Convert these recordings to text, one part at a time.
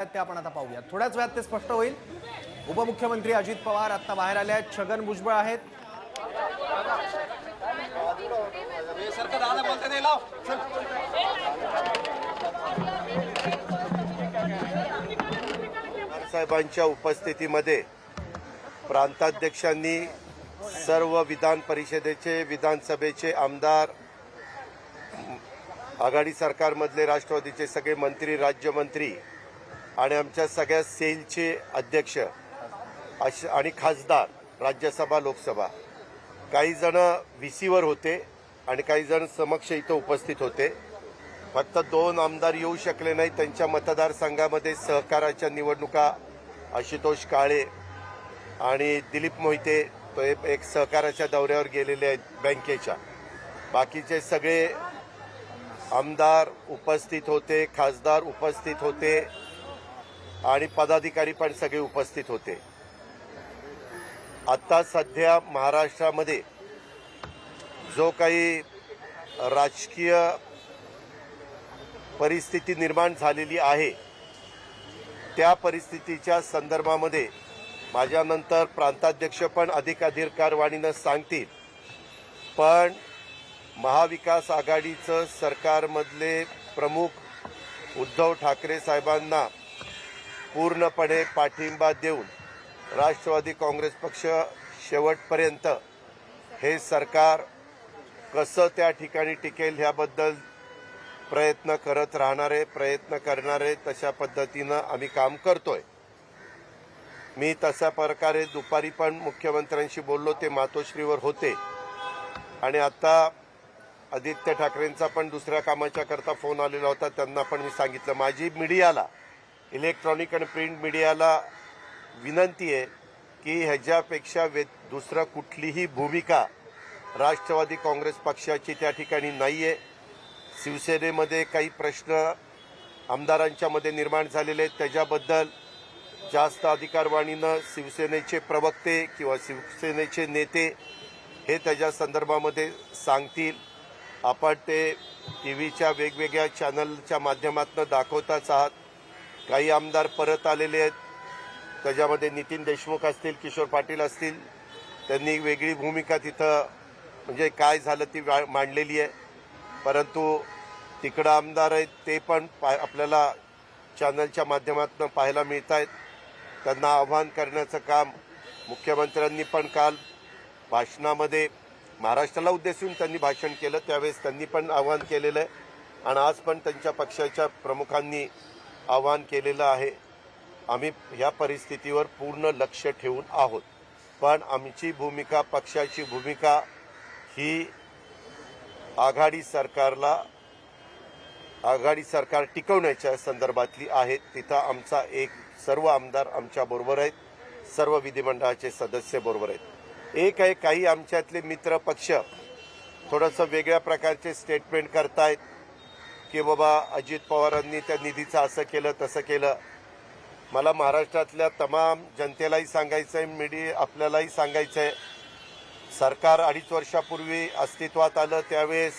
ते आपण आता पाहूया। थोड्याच वेळात ते स्पष्ट होईल। उपमुख्यमंत्री अजित पवार आता बाहेर आले आहेत। छगन भुजबळ आहेत। साहेबांच्या उपस्थितीमध्ये प्रांताध्यक्षांनी सर्व विधान परिषदेचे विधानसभेचे आमदार, आघाडी सरकारमधले राष्ट्रवादीचे सगळे मंत्री, राज्यमंत्री आणि आमच्या सगळ्या सेलचे अध्यक्ष आणि खासदार, राज्यसभा लोकसभा, काही जण व्हीसीवर होते आणि काही जण समक्ष इथं उपस्थित होते। फक्त 2 आमदार येऊ शकले नाही। त्यांच्या मतदारसंघामध्ये सहकाराच्या निवडणुका आशुतोष काळे आणि दिलीप मोहिते तो एक सहकाराच्या दौऱ्यावर गेलेले आहेत बँकेच्या। बाकीचे सगळे आमदार उपस्थित होते, खासदार उपस्थित होते आणि पदाधिकारी पण सगळे उपस्थित होते। आता सध्या महाराष्ट्रामध्ये जो काही राजकीय परिस्थिती निर्माण झालेली आहे त्या परिस्थितीच्या संदर्भामध्ये माझ्यानंतर प्रांताध्यक्ष पण अधिकारवाणीनं सांगतील। पण महाविकास आघाडीचं सरकारमधले प्रमुख उद्धव ठाकरे साहेबांना पूर्णपणे पाठिंबा देऊन राष्ट्रवादी काँग्रेस पक्ष शेवटपर्यंत हे सरकार कसं त्या ठिकाणी टिकेल ह्याबद्दल प्रयत्न करत राहणारे, प्रयत्न करणारे, तशा पद्धतीनं आम्ही काम करतोय। मी तशा प्रकारे दुपारी पण मुख्यमंत्र्यांशी बोललो, ते मातोश्रीवर होते आणि आता आदित्य ठाकरेंचा पण दुसऱ्या कामाच्या करता फोन आलेला होता। त्यांना पण मी सांगितलं, माझी मीडियाला, इलेक्ट्रॉनिक आणि प्रिंट मीडियाला विनंती आहे की ह्याच्यापेक्षा दुसरं कुठलीही भूमिका राष्ट्रवादी काँग्रेस पक्षाची त्या ठिकाणी नाही आहे। शिवसेनेमध्ये काही प्रश्न आमदारांच्या मध्ये निर्माण झालेले आहेत, त्याच्याबद्दल जास्त अधिकारवाणीनं शिवसेनेचे प्रवक्ते किंवा शिवसेनेचे नेते हे त्याच्या संदर्भामध्ये सांगतील। आपण ते टीव्हीच्या वेगवेगळ्या चॅनलच्या माध्यमातून दाखवताच आहात। काही आमदार परत आलेले आहेत, त्याच्यामध्ये नितीन देशमुख असतील, किशोर पाटील असतील, त्यांनी वेगळी भूमिका तिथं म्हणजे काय झालं ती मांडलेली आहे। परंतु तिकडं आमदार आहेत ते पण आपल्याला चॅनलच्या माध्यमातून पाहायला मिळत आहेत। त्यांना आव्हान करण्याचं काम मुख्यमंत्र्यांनी पण काल भाषणामध्ये महाराष्ट्राला उद्देशून त्यांनी भाषण केलं, त्यावेळेस त्यांनी पण आव्हान केलेलं आहे आणि आज पण त्यांच्या पक्षाच्या प्रमुखांनी आव्हान केलेलं आहे। आम्ही ह्या परिस्थितीवर पूर्ण लक्ष ठेवून आहोत, पण आमची भूमिका, पक्षाची भूमिका ही आघाडी सरकार टिकवण्याच्या संदर्भातली आहे। तिथं आमचा सर्व आमदार आमच्या बरोबर आहेत, सर्व विधिमंडळाचे सदस्य बरोबर आहेत। एक आहे, काही आमच्यातले मित्र पक्ष थोडंसं वेगळ्या प्रकारचे स्टेटमेंट करतायत की बाबा अजित पवारांनी त्या निधीचं असं केलं तसं केलं। मला महाराष्ट्रातल्या तमाम जनतेलाही सांगायचं आहे, आपल्यालाही सांगायचं आहे, सरकार 2.5 वर्षापूर्वी अस्तित्वात आलं त्यावेळेस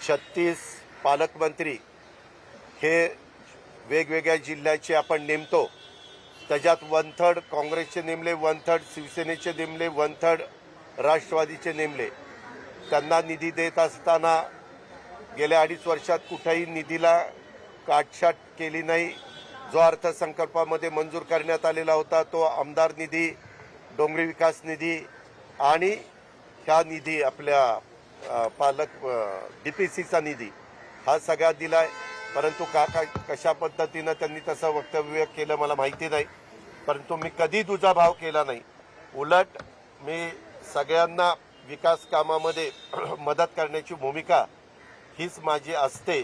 36 पालकमंत्री हे वेगवेगळ्या जिल्ह्याचे आपण नेमतो। त्याच्यात 1/3 काँग्रेसचे नेमले, 1/3 शिवसेनेचे नेमले, 1/3 राष्ट्रवादीचे नेमले। त्यांना निधी देत असताना गेल्या 2.5 वर्षात कुठेही निधीला काटछाट केली नाही। जो अर्थसंकल्पामध्ये मंजूर करण्यात आलेला होता तो आमदार निधी, डोंगरी विकास निधी आणि ह्या निधी आपल्या डीपीसीचा निधी हा सगळा दिलाय। परंतु कशा पद्धतीनं त्यांनी तसं वक्तव्य केलं मला माहिती नाही, परंतु मी कधी दुजाभाव केला नाही। उलट मी सगळ्यांना विकास कामामध्ये मदत करण्याची भूमिका हीच माझी असते,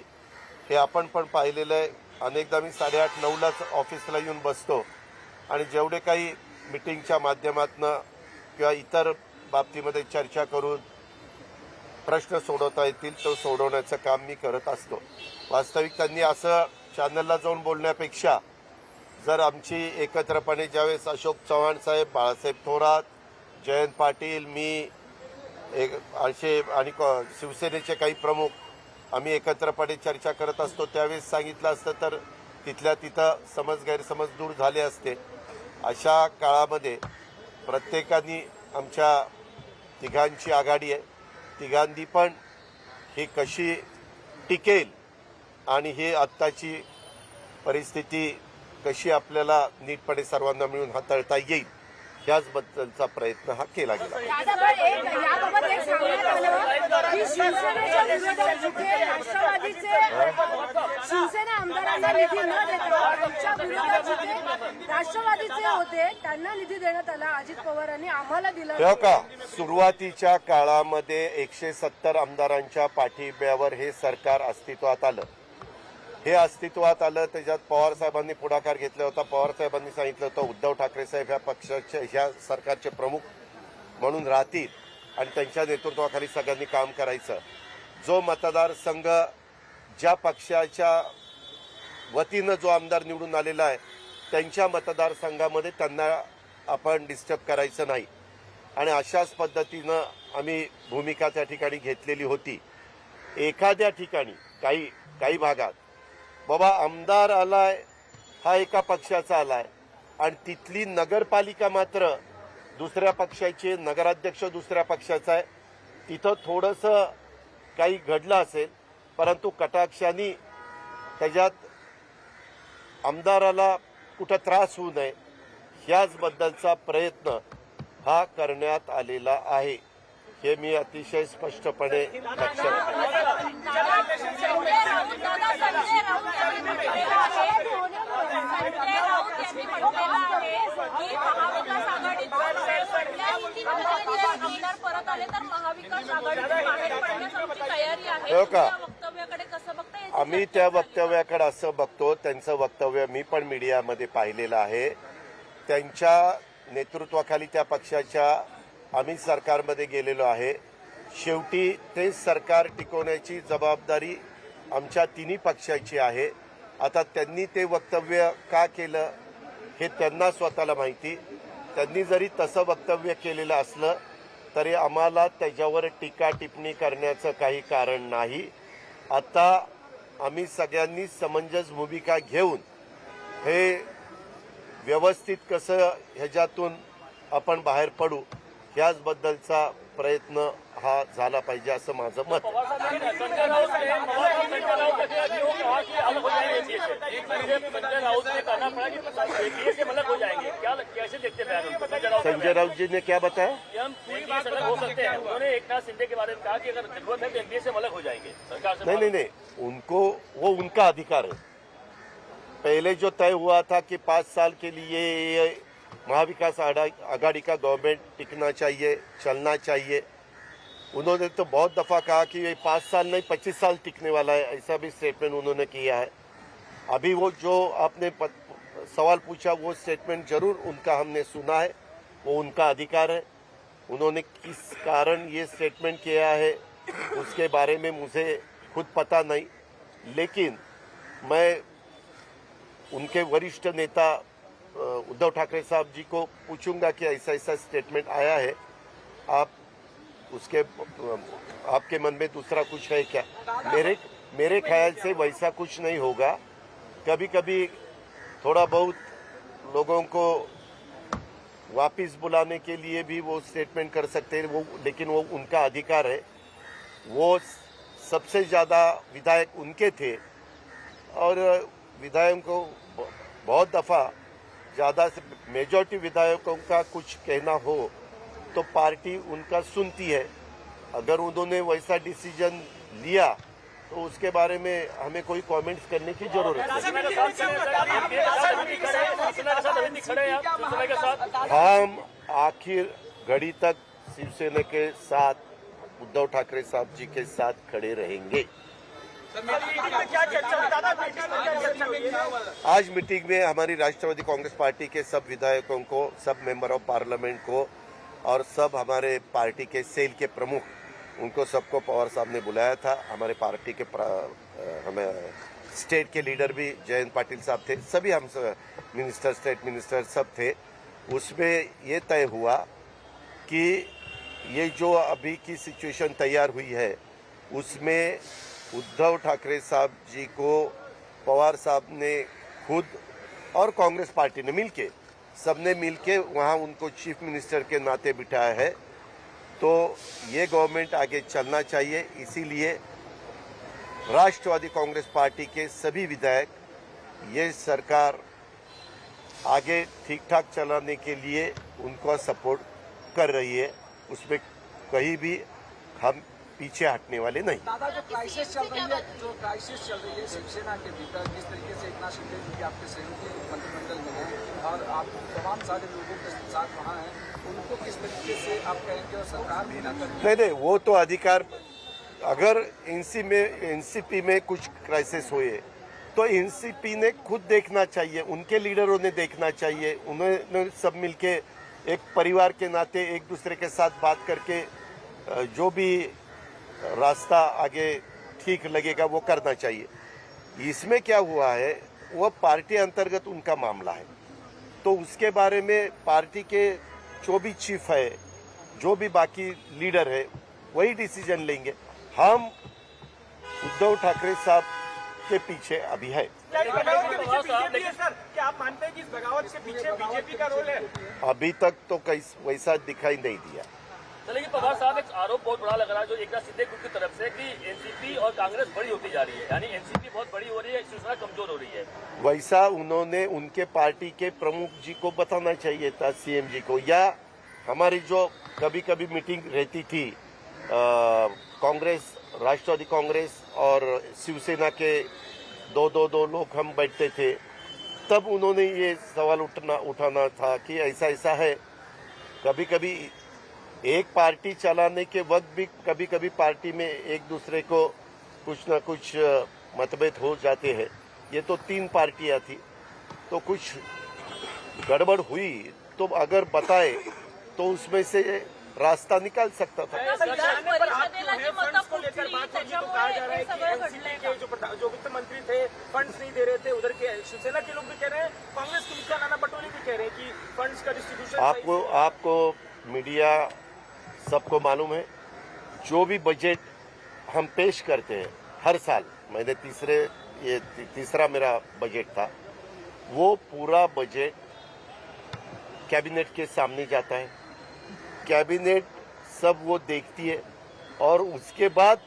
हे आपण पण पाहिलेलं आहे। अनेकदा मी 8:30-9लाच ऑफिसला येऊन बसतो आणि जेवढे काही मीटिंगच्या माध्यमातून किंवा इतर बाबतीमध्ये चर्चा करून प्रश्न सोडवता येतील तो सोडवण्याचं काम मी करत असतो। वास्तविक त्यांनी असं चॅनलला जाऊन बोलण्यापेक्षा जर आमची एकत्रपणे ज्यावेळेस अशोक चव्हाण साहेब, बाळासाहेब थोरात, जयंत पाटील, मी असे आणि शिवसेनेचे काही प्रमुख आम्ही एकत्रपणे चर्चा करत असतो त्यावेळेस सांगितलं असतं तर तिथल्या तिथं समज गैरसमज दूर झाले असते. अशा काळामध्ये प्रत्येकाने आमच्या तिघांची आघाडी आहे, तिघांनी पण ही कशी टिकेल आणि ही आत्ताची परिस्थिती कशी आपल्याला नीटपणे सर्वांना मिळून हाताळता येईल याचबद्दलचा प्रयत्न हा केला गेला. याबाबत एक सांगण्यात आलं की शिवसेनेच्या विरोधात जिथे शिवसेना आमदारांना निधी न देता त्यांच्या विरोधात जिथे राष्ट्रवादीचे होते त्यांना निधी देण्यात आला. अजित पवारांनी आम्हाला दिला. हो का, सुरुवातीच्या काळामध्ये 170 आमदारांच्या पाठिंब्यावर हे सरकार अस्तित्वात आलं. हे अस्तित्वात आलं त्याच्यात पवार साहेबांनी पुढाकार घेतला होता. पवार साहेबांनी सांगितलं होतं उद्धव ठाकरे साहेब ह्या पक्षाचे ह्या सरकारचे प्रमुख म्हणून राहतील आणि त्यांच्या नेतृत्वाखाली सगळ्यांनी काम करायचं. जो मतदारसंघ ज्या पक्षाच्या वतीनं जो आमदार निवडून आलेला आहे त्यांच्या मतदारसंघामध्ये त्यांना आपण डिस्टर्ब करायचं नाही आणि अशाच पद्धतीनं आम्ही भूमिका त्या ठिकाणी घेतलेली होती. एखाद्या ठिकाणी काही भागात बाबा आमदार आलाय हा एका पक्षाचा आलाय आणि तिथली नगरपालिका मात्र दुसऱ्या पक्षाचे, नगराध्यक्ष दुसऱ्या पक्षाचा आहे, तिथं थोडंसं काही घडलं असेल परंतु कटाक्षाने त्याच्यात आमदाराला कुठं त्रास होऊ नये ह्याचबद्दलचा प्रयत्न हा करण्यात आलेला आहे. हे मी अतिशय स्पष्टपणे लक्षात हो का, आम्ही त्या वक्तव्याकडे असं बघतो. त्यांचं वक्तव्य मी पण मीडियामध्ये पाहिलेलं आहे. त्यांच्या नेतृत्वाखाली त्या पक्षाच्या आम्ही सरकारमध्ये गेलेलो आहे. शेवटी ते सरकार टिकवण्याची जबाबदारी आमच्या तिन्ही पक्षाची आहे. आता त्यांनी ते वक्तव्य का केलं हे त्यांना स्वतःला माहिती. त्यांनी जरी तसं वक्तव्य केलेलं असलं तरी आम्हाला त्याच्यावर टीका टिप्पणी करण्याचं काही कारण नाही. आता आम्ही सगळ्यांनी समंजस भूमिका घेऊन हे व्यवस्थित कसं ह्याच्यातून आपण बाहेर पडू याचबद्दलचा प्रयत्न हा झाला पाहिजे असं माझं मत. संजय राउत जी ने क्या बताया? उन्होंने एकनाथ शिंदे के बारे में कहा कि अगर जरूरत है तो एनडीए से अलग हो जाएंगे सरकार से. नहीं, उनको वो उनका अधिकार है. पहले जो तय हुआ था कि 5 साल के लिए ये महाविकास आघाड़ी का गवर्नमेंट टिकना चाहिए, चलना चाहिए. उन्होंने तो बहुत दफा कहा कि ये 5 साल नहीं 25 साल टिकने वाला है, ऐसा भी स्टेटमेंट उन्होंने किया है. अभी वो जो आपने सवाल पूछा वो स्टेटमेंट जरूर उनका हमने सुना है, वो उनका अधिकार है. उन्होंने किस कारण ये स्टेटमेंट किया है उसके बारे में मुझे खुद पता नहीं, लेकिन मैं उनके वरिष्ठ नेता उद्धव ठाकरे साहब जी को पूछूंगा कि ऐसा ऐसा स्टेटमेंट आया है, आप उसके आपके मन में दूसरा कुछ है क्या? मेरे ख्याल से वैसा कुछ नहीं होगा. कभी कभी थोड़ा बहुत लोगों को वापस बुलाने के लिए भी वो स्टेटमेंट कर सकते हैं, वो लेकिन वो उनका अधिकार है. वो सबसे ज़्यादा विधायक उनके थे और विधायकों को बहुत दफ़ा ज़्यादा से मेजॉरिटी विधायकों का कुछ कहना हो तो पार्टी उनका सुनती है. अगर उन्होंने वैसा डिसीजन लिया तो उसके बारे में हमें कोई कमेंट्स करने की जरूरत नहीं. हम आखिर घड़ी तक शिवसेना के साथ उद्धव ठाकरे साहब जी के साथ खड़े रहेंगे. आज मीटिंग में हमारी राष्ट्रवादी कांग्रेस पार्टी के सब विधायकों को, सब मेंबर ऑफ पार्लियामेंट को और सब हमारे पार्टी के सेल के प्रमुख, उनको सबको पवार साहब ने बुलाया था. हमारे पार्टी के हमें स्टेट के लीडर भी जयंत पाटिल साहब थे, सभी हम मिनिस्टर, स्टेट मिनिस्टर सब थे. उसमें ये तय हुआ कि ये जो अभी की सिचुएशन तैयार हुई है उसमें उद्धव ठाकरे साहब जी को पवार साहब ने खुद और कांग्रेस पार्टी ने मिलके, सबने मिलके वहाँ उनको चीफ मिनिस्टर के नाते बिठाया है। तो ये गवर्नमेंट आगे चलना चाहिए, इसीलिए राष्ट्रवादी कांग्रेस पार्टी के सभी विधायक ये सरकार आगे ठीक ठाक चलाने के लिए उनको सपोर्ट कर रही है। उसमें कहीं भी हम पीछे हटने वाले नहीं। दादा, जो क्राइसिस चल रही है शिवसेना के भीतर, जिस तरीके से एकनाथ शिंदे जी भी आपके सहयोगी मंत्रिमंडल में हैं और आप तमाम सारे लोगों के साथ वहाँ हैं, उनको किस तरीके से आप कहेंगे और सरकार भी ना करें? नहीं, वो तो अधिकार, अगर एनसीपी में कुछ क्राइसिस हुए तो एनसीपी ने खुद देखना चाहिए, उनके लीडरों ने देखना चाहिए। उन्होंने सब मिलके एक परिवार के नाते एक दूसरे के साथ बात करके जो भी रास्ता आगे ठीक लगेगा वो करना चाहिए। इसमें क्या हुआ है, वो पार्टी अंतर्गत उनका मामला है, तो उसके बारे में पार्टी के जो भी चीफ है, जो भी बाकी लीडर है, वही डिसीजन लेंगे। हम उद्धव ठाकरे साहब के पीछे अभी है। सर, क्या आप मानते हैं कि इस बगावत के पीछे बीजेपी का रोल है? अभी तक तो वैसा दिखाई नहीं दिया। लेकिन पवार साहब, एक आरोप बहुत बड़ा लग रहा है जो एकनाथ शिंदे ग्रुप की तरफ से कि एनसीपी और कांग्रेस बड़ी होती जा रही है, यानी एनसीपी बहुत बड़ी हो रही है, शिवसेना कमजोर हो रही है। वैसा उन्होंने उनके पार्टी के प्रमुख जी को बताना चाहिए था, सीएम जी को, या हमारी जो कभी कभी मीटिंग रहती थी कांग्रेस, राष्ट्रवादी कांग्रेस और शिवसेना के दो लोग हम बैठते थे, तब उन्होंने ये सवाल उठाना था कि ऐसा ऐसा है। कभी कभी एक पार्टी चलाने के वक्त भी कभी कभी पार्टी में एक दूसरे को कुछ न कुछ मतभेद हो जाते हैं। ये तो 3 पार्टियां थी, तो कुछ गड़बड़ हुई तो अगर बताए तो उसमें से रास्ता निकाल सकता था। जो वित्त मंत्री थे फंड्स नहीं दे रहे थे, उधर के शिवसेना के लोग भी कह रहे हैं, कांग्रेस के मुखिया नाना पटोले भी कह रहे हैं कि फंड्स का डिस्ट्रीब्यूशन। आपको मीडिया सबको मालूम है, जो भी बजट हम पेश करते हैं हर साल, मैंने तीसरा मेरा बजट था, वो पूरा बजट कैबिनेट के सामने जाता है। कैबिनेट सब वो देखती है और उसके बाद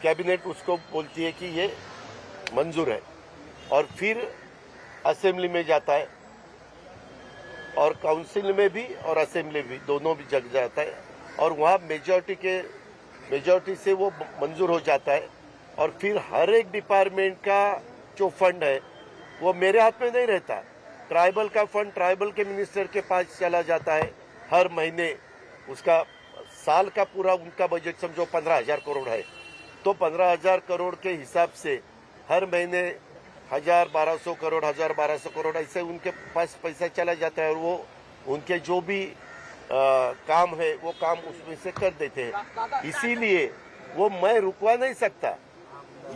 कैबिनेट उसको बोलती है कि ये मंजूर है, और फिर असेंबली में जाता है, और काउंसिल में भी और असेंबली भी, दोनों भी जग जाता है, और वहाँ मेजॉरिटी से वो मंजूर हो जाता है। और फिर हर एक डिपार्टमेंट का जो फंड है वो मेरे हाथ में नहीं रहता। ट्राइबल का फंड ट्राइबल के मिनिस्टर के पास चला जाता है हर महीने। उसका साल का पूरा उनका बजट समझो 15,000 करोड़ है, तो 15,000 करोड़ के हिसाब से हर महीने 1,000-1,200 करोड़ 1,000-1,200 करोड़ ऐसे उनके पास पैसा चला जाता है, और वो उनके जो भी काम है वो काम उसमें से कर देते हैं। इसीलिए वो मैं रुकवा नहीं सकता।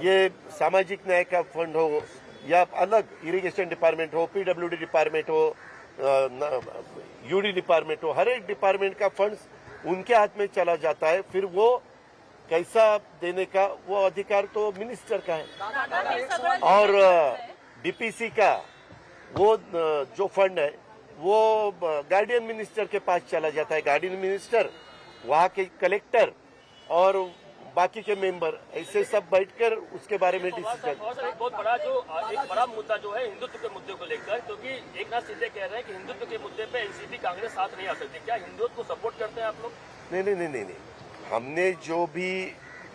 ये सामाजिक न्याय का फंड हो या अलग इरिगेशन डिपार्टमेंट हो, पीडब्ल्यूडी डिपार्टमेंट हो, यूडी डिपार्टमेंट हो, हर एक डिपार्टमेंट का फंड्स उनके हाथ में चला जाता है। फिर वो कैसा देने का वो अधिकार तो मिनिस्टर का है। और डीपीसी का वो जो फंड है वो गार्डियन मिनिस्टर के पास चला जाता है। गार्डियन मिनिस्टर, वहाँ के कलेक्टर और बाकी के मेंबर ऐसे सब बैठकर उसके बारे में डिसीजन। एक बहुत बड़ा मुद्दा जो है हिंदुत्व के मुद्दे को लेकर, क्योंकि एकनाथ शिंदे कह रहे हैं कि हिंदुत्व के मुद्दे पे एनसीपी कांग्रेस साथ नहीं आ सकती। क्या हिंदुत्व को सपोर्ट करते हैं आप लोग? नहीं, हमने जो भी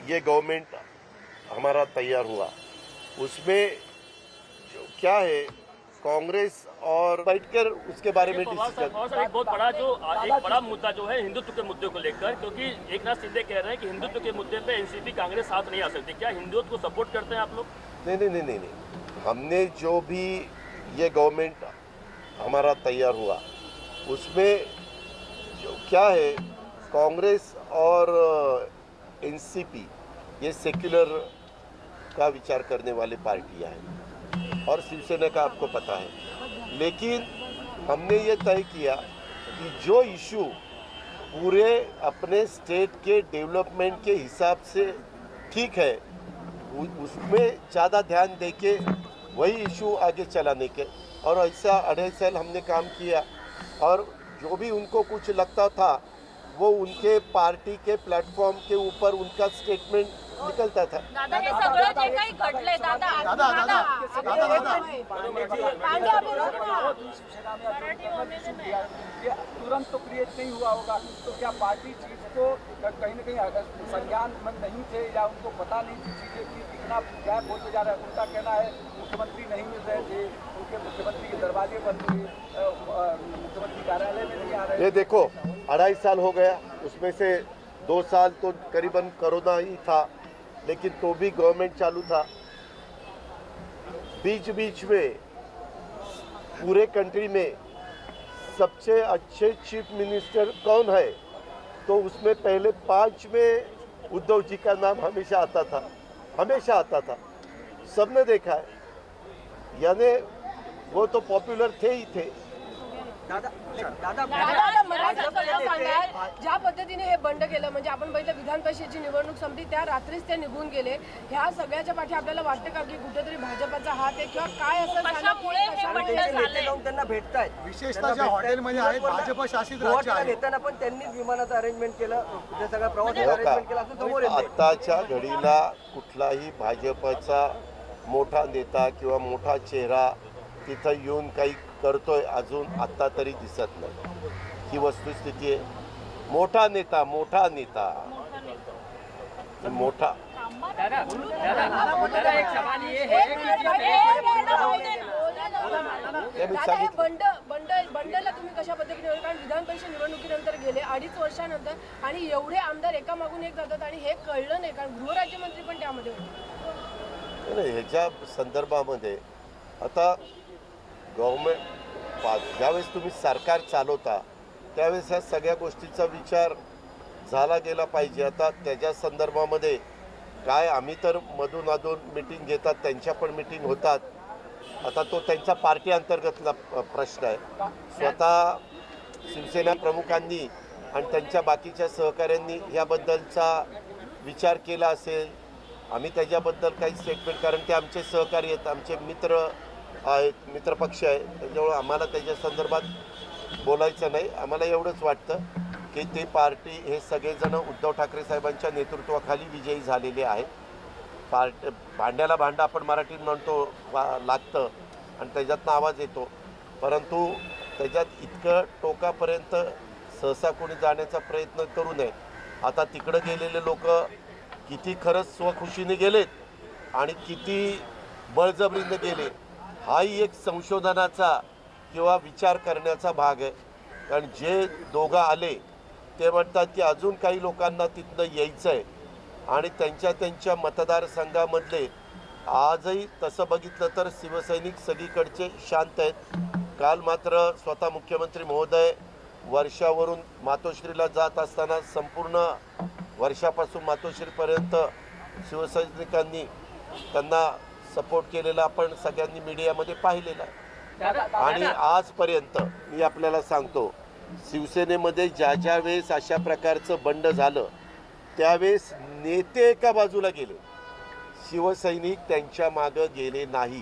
ये गवर्नमेंट हमारा तैयार हुआ उसमें जो क्या है, कांग्रेस और बैठकर उसके बारे में डिस्कस। एक बहुत बड़ा मुद्दा जो है हिंदुत्व के मुद्दे को लेकर, क्योंकि एकनाथ शिंदे कह रहे हैं कि हिंदुत्व के मुद्दे पे एनसीपी कांग्रेस साथ नहीं आ सकती। क्या हिंदुत्व को सपोर्ट करते हैं आप लोग? नहीं, हमने जो भी ये गवर्नमेंट हमारा तैयार हुआ उसमें जो क्या है, कांग्रेस और एनसीपी ये सेक्युलर का विचार करने वाली पार्टियां हैं, और शिवसेना का आपको पता है। लेकिन हमने ये तय किया कि जो इशू पूरे अपने स्टेट के डेवलपमेंट के हिसाब से ठीक है, उसमें ज़्यादा ध्यान देके वही इशू आगे चलाने के। और ऐसा 2.5 साल हमने काम किया और जो भी उनको कुछ लगता था वो उनके पार्टी के प्लेटफॉर्म के ऊपर उनका स्टेटमेंट निकलता था। दादा हे सगळं जे काही घडलंय दादा शिवसेना में ये तुरंत तो क्रिएट नहीं हुआ होगा, तो क्या पार्टी चीज को कहीं न कहीं संज्ञान में नहीं थे या उनको पता नहीं थी चीजें कि इतना गैप होते जा रहा है? उनका कहना है मुख्यमंत्री नहीं मिल रहे थे, उनके मुख्यमंत्री के दरवाजे पर मुख्यमंत्री कार्यालय में नहीं आ रहे। ये देखो 2.5 साल हो गया, उसमें से 2 साल तो करीबन कोरोना ही था, लेकिन तो भी गवर्नमेंट चालू था। बीच बीच में पूरे कंट्री में सबसे अच्छे चीफ मिनिस्टर कौन है, तो उसमें पहले 5 में उद्धव जी का नाम हमेशा आता था, सबने देखा है। यानी वो तो पॉप्युलर थे ही थे। दादा मला सगळं सांगाल, ज्या पद्धतीने हे बंड केलं, म्हणजे आपण बघितलं विधान परिषदेची निवडणूक संपली त्या रात्रीच ते निघून गेले, ह्या सगळ्याच्या पाठी आपल्याला वाटतं का की कुठेतरी भाजपचा हात आहे किंवा काय असं झालं कशामुळे हे बंड झालंय? त्यांना भेटतायत, विशेषतः ज्या हॉटेलमध्ये आहेत भाजप शासित राज्य आहे घेताना पण त्यांनीच विमानाचं अरेंजमेंट केलं, ते सगळा प्रवास हो का? अरेंजमेंट केला असं समोर येतंय. आत्ताच्या घडीला कुठलाही भाजपचा मोठा नेता किंवा मोठा चेहरा तिथं येऊन काही करतोय अजून आत्ता तरी दिसत नाही। ही वस्तुस्थिती आहे। मोठा नेता दादा हे बंडला तुम्ही कशा पद्धतीने, कारण विधान परिषद निवडणुकीनंतर गेले 2.5 वर्षानंतर आणि एवढे आमदार एका मागून एक जातात आणि हे कळलं नाही, कारण गृहराज्यमंत्री पण त्यामध्ये होते। ह्याच्या संदर्भामध्ये आता गव्हर्नमेंट ज्यावेळेस तुम्ही सरकार चालवता त्यावेळेस ह्या सगळ्या गोष्टीचा विचार झाला गेला पाहिजे। आता त्याच्या संदर्भामध्ये काय आम्ही तर मधून मीटिंग घेतात, त्यांच्या पण मीटिंग होतात। आता तो त्यांचा पार्टी अंतर्गतला प्रश्न आहे। स्वतः शिवसेना प्रमुखांनी आणि त्यांच्या बाकीच्या सहकाऱ्यांनी याबद्दलचा विचार केला असेल। आम्ही त्याच्याबद्दल काही स्टेटमेंट, कारण ते आमचे सहकारी आहेत, आमचे मित्र आहेत, मित्रपक्ष आहे, त्याच्यामुळे आम्हाला त्याच्या संदर्भात बोलायचं नाही। आम्हाला एवढंच वाटतं की ते पार्टी हे सगळेजण उद्धव ठाकरे साहेबांच्या नेतृत्वाखाली विजयी झालेले आहेत। भांड्याला भांडं आपण मराठीत म्हणतो लागतं आणि त्याच्यातनं आवाज येतो, परंतु त्याच्यात इतकं टोकापर्यंत सहसा कोणी जाण्याचा प्रयत्न करू नये। आता तिकडं गेलेले लोक किती खरंच स्वखुशीने गेलेत आणि किती बळजबरीने गेले, हाही एक संशोधनाचा किंवा विचार करण्याचा भाग आहे। कारण जे दोघं आले ते म्हणतात की अजून काही लोकांना तिथनं यायचं आहे आणि त्यांच्या मतदारसंघामधले आजही तसं बघितलं तर शिवसैनिक सगळीकडचे शांत आहेत। काल मात्र स्वतः मुख्यमंत्री महोदय वर्षावरून मातोश्रीला जात असताना संपूर्ण वर्षापासून मातोश्रीपर्यंत शिवसैनिकांनी त्यांना सपोर्ट केलेला आपण सगळ्यांनी मीडियामध्ये पाहिलेला आहे। आणि आजपर्यंत मी आपल्याला सांगतो, शिवसेनेमध्ये ज्या वेळेस अशा प्रकारचं बंड झालं त्यावेळेस नेते एका बाजूला गेले, शिवसैनिक त्यांच्या मागं गेले नाही।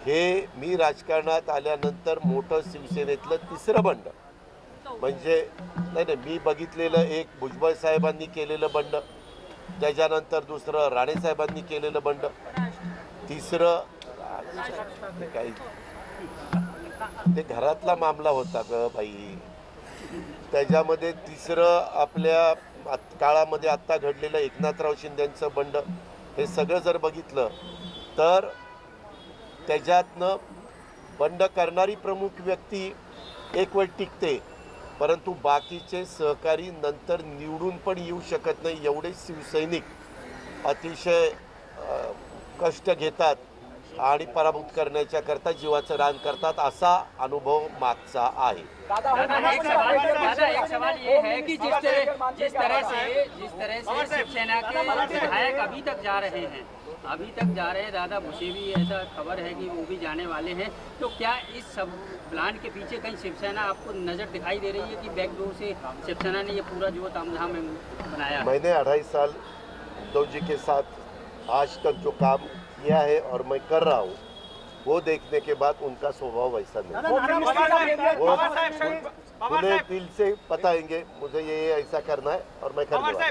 हे मी राजकारणात आल्यानंतर मोठं शिवसेनेतलं तिसरं बंड, म्हणजे नाही मी बघितलेलं एक भुजबळ साहेबांनी केलेलं बंड, त्याच्यानंतर दुसरं राणे साहेबांनी केलेलं बंड, तिसरं काही ते घरातला मामला होता ग बाई, त्याच्यामध्ये तिसरं आपल्या काळामध्ये आत्ता घडलेलं एकनाथराव शिंदेंचं बंड, हे सगळं जर बघितलं तर त्याच्यातनं बंड करणारी प्रमुख व्यक्ती एक वेळ टिकते, परंतु बाकीचे सहकारी नंतर निवडून पण येऊ शकत नाही। एवढे शिवसैनिक अतिशय कष्ट घेतात आणि पराभूत करण्याच्या करता जीवाचं रान करतात, असा अनुभव मागचा आहे। एक सवाल ये है कि जिस तरह से शिवसेना के विधायक अभी तक जा रहे हैं दादा, मुझे भी ऐसा खबर है कि वो भी जाने वाले हैं, तो क्या इस सब प्लान के पीछे कहीं शिवसेना आपको नजर दिखाई दे रही है कि बैकडोर से शिवसेना ने ये पूरा जो तामझाम बनाया? मैंने 2.5 साल उद्धव जी के साथ आज तक जो काम किया है और मैं कर रहा हूँ, वो देखने के बाद उनका स्वभाव वैसा नहीं, वो खुले दिल से बताएंगे मुझे ये ऐसा करना है और मैं कर दूंगा।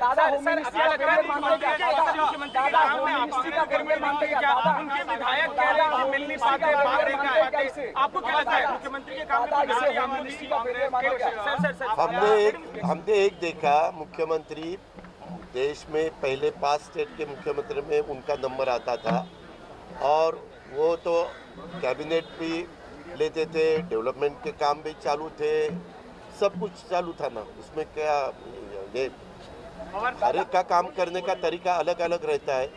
हमने एक देखा, मुख्यमंत्री देश में पहले 5 स्टेट के मुख्यमंत्री में उनका नंबर आता था और वो तो कैबिनेट भी लेते थे, डेवलपमेंट के काम भी चालू थे, सब कुछ चालू था ना। उसमें क्या, ये हर एक का काम करने का तरीका अलग अलग रहता है।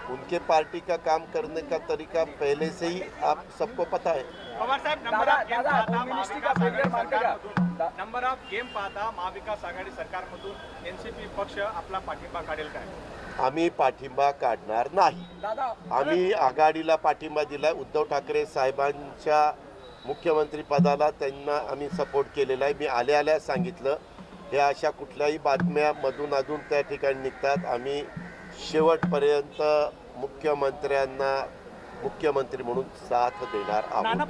उनके पार्टी का काम करने का तरीका पहले से ही आप सबको पता है। नंबर ऑफ गेम पाहता महाविकास आघाडी सरकारमधून एनसीपी पक्ष आपला पाठिंबा काढेल काय? आम्ही पाठिंबा काढणार नाही। आम्ही आघाडीला पाठिंबा दिला, उद्धव ठाकरे साहेबांच्या मुख्यमंत्री पदाला त्यांना आम्ही सपोर्ट केलेला आहे। मी आल्या सांगितलं, हे अशा कुठल्याही बातम्या मधून अधून त्या ठिकाणी निघतात। आम्ही शेवटपर्यंत मुख्यमंत्र्यांना मुख्यमंत्री म्हणून साथ देणार आहोत। नाना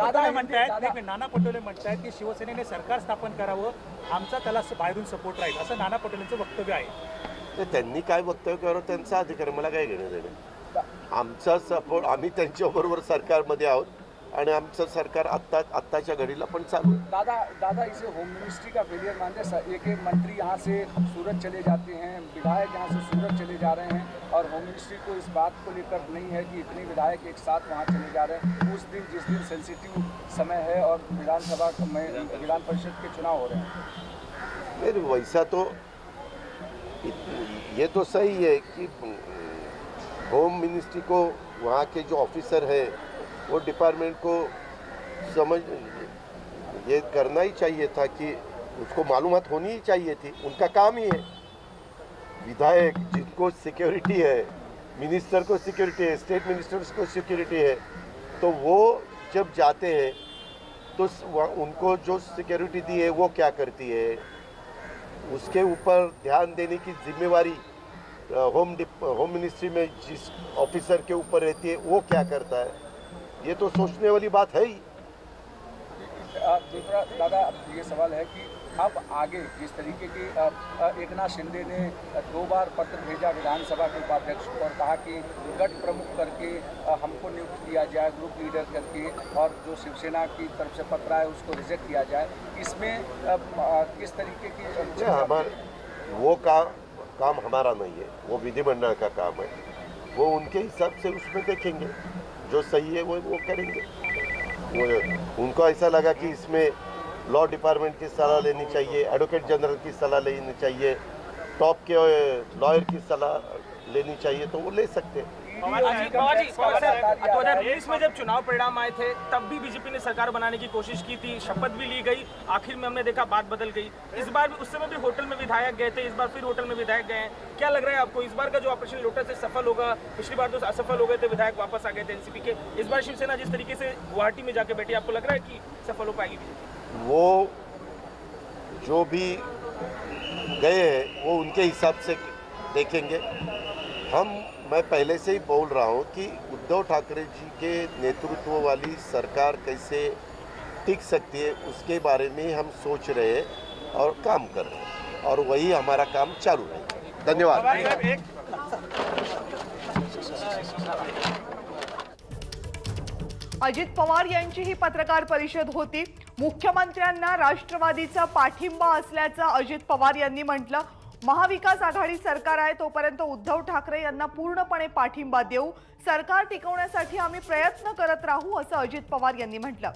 पटोले म्हणतायत की शिवसेनेने सरकार स्थापन करावं, आमचा त्याला बाहेरून सपोर्ट राहील, असं नाना पटोलेंचं वक्तव्य आहे। ते त्यांनी काय वक्तव्य करावं त्यांचा अधिकार, मला काय घेणं देणं। आमचा सपोर्ट, आम्ही त्यांच्याबरोबर सरकारमध्ये आहोत आणि आमचं सरकार आत्ताच्या घडीला पण चालू है। दादा इसे होम मिनिस्ट्री का फेलियर मानते हैं। एक मंत्री यहाँ से सूरत चले जाते हैं, विधायक यहाँ से सूरत चले जा रहे हैं और होम मिनिस्ट्री को इस बात को लेकर नहीं है कि इतने विधायक एक साथ वहाँ चले जा रहे हैं। उस दिन जिस दिन सेंसिटिव समय है और विधान परिषद के चुनाव हो रहे हैं। वैसा तो ये तो सही है कि होम मिनिस्ट्री को वहाँ के जो ऑफिसर है वो डिपार्टमेंट को समझ ये करना ही चाहिए था कि उसको मालूमात होनी ही चाहिए थी। उनका काम ही है। विधायक जिनको सिक्योरिटी है, मिनिस्टर को सिक्योरिटी है, स्टेट मिनिस्टर्स को सिक्योरिटी है, तो वो जब जाते हैं तो उनको जो सिक्योरिटी दी है वो क्या करती है, उसके ऊपर ध्यान देने की जिम्मेवारी होम मिनिस्ट्री में जिस ऑफिसर के ऊपर रहती है वो क्या करता है, ये तो सोचने वाली बात है ही। दूसरा दादा ये सवाल है कि अब आगे जिस तरीके की एकनाथ शिंदे ने 2 बार पत्र भेजा विधानसभा के उपाध्यक्ष को और कहा कि गठ प्रमुख करके हमको नियुक्त किया जाए, ग्रुप लीडर करके, और जो शिवसेना की तरफ से पत्र आए उसको रिजेक्ट किया जाए, इसमें किस तरीके की हमारा वो काम हमारा नहीं है, वो विधिमंडल का काम है। वो उनके हिसाब से उसमें देखेंगे, जो सही है वो करेंगे। उनको ऐसा लगा कि इसमें लॉ डिपार्टमेंट की सलाह लेनी चाहिए, एडवोकेट जनरल की सलाह लेनी चाहिए, टॉप के लॉयर की सलाह लेनी चाहिए, तो वो ले सकते हैं। 2019 में जब चुनाव परिणाम आए थे तब भी बीजेपी ने सरकार बनाने की कोशिश की थी, शपथ भी ली गई, आखिर में हमने देखा बात बदल गई। इस बार भी, उस समय भी होटल में विधायक गए थे, इस बार फिर होटल में विधायक गए हैं। क्या लग रहा है आपको, इस बार का जो ऑपरेशन लोटस से सफल होगा? पिछली बार तो असफल हो गए थे, विधायक वापस आ गए थे एनसीपी के। इस बार शिवसेना जिस तरीके से गुवाहाटी में जाके बैठी, आपको लग रहा है कि सफल हो पाएगी बीजेपी? वो जो भी गए हैं वो उनके हिसाब से देखेंगे। मैं पहले से ही बोल रहा हूँ कि उद्धव ठाकरे जी के नेतृत्व वाली सरकार कैसे टिक सकती है उसके बारे में हम सोच रहे हैं और काम कर रहे हैं, और वही हमारा काम चालू रहेगा। धन्यवाद। अजित पवार यांची ही पत्रकार परिषद होती। मुख्यमंत्र्यांना राष्ट्रवादीचा पाठिंबा असल्याचं अजित पवार यांनी म्हटलं। महाविकास आघाडी सरकार आहे तोपर्यंत उद्धव ठाकरे यांना पूर्णपणे पाठिंबा देऊ, सरकार टिकवण्यासाठी आम्ही प्रयत्न करत राहू असं अजित पवार यांनी म्हटलं।